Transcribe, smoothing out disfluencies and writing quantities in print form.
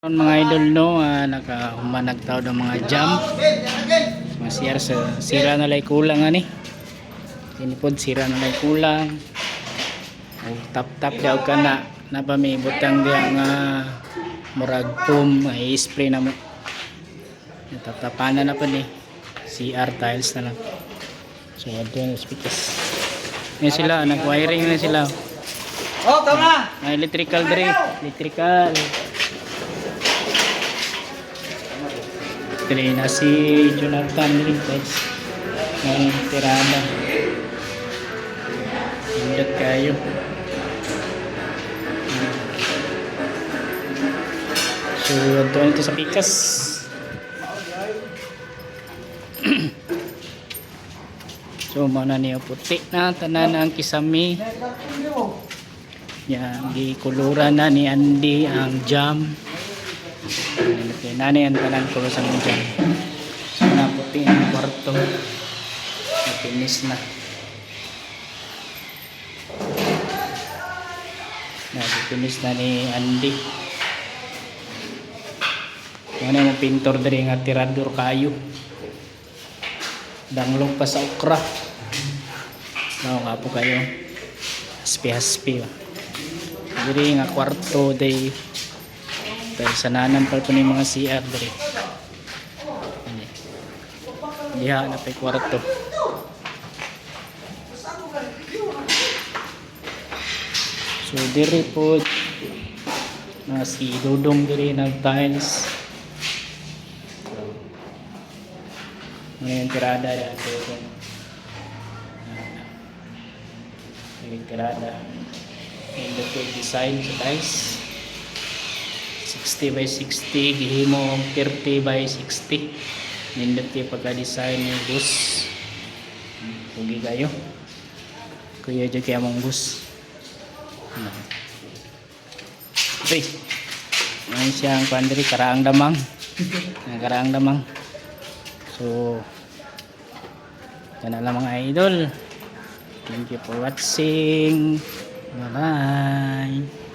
Mga idol no, nakahumanagtaw ng mga jam. Masiyar sa sira na lay kulang ani. Sinipod sira na lay kulang. O tap daw kana na pa may butang diya nga murag foam ay spray na mo. Tap-tapanan na pa ni CR tiles na lang. So adto na speakers. Ngayon sila nag-wiring na sila. Oh, tama. Electrical dre, electrical. Dre na si Jonathan rin guys. Ngayon tirada. Hindot kayo. So ito ito sa pikas. So mana niya puti na tanan ang kisami. Yan, gikuluran na ni Andy ang jam. Nani ang tanan ko sa mga jam. So naputi ang kwarto. Napinis na. Napinis na ni Andy. Ano yung pintor dari nga tirador kayo. Danglog pa sa okra. No, nga po kayo. Haspi-haspi. Diri nga kwarto day. Dahil sananan pa po ni mga CR diri. Diha na pa kwarto. So diri po na si Dudong diri nag tiles. Ngayon tirada ya Dudong. Ngayon tirada. And the design sa tiles 60 by 60 gihimo 30 by 60 nindot kayo pagka-design ng bus pugi kayo kuya dyan kaya mong bus okay ngayon siyang pandiri karaang damang karaang damang so yan na lang mga idol, thank you for watching. Bye-bye.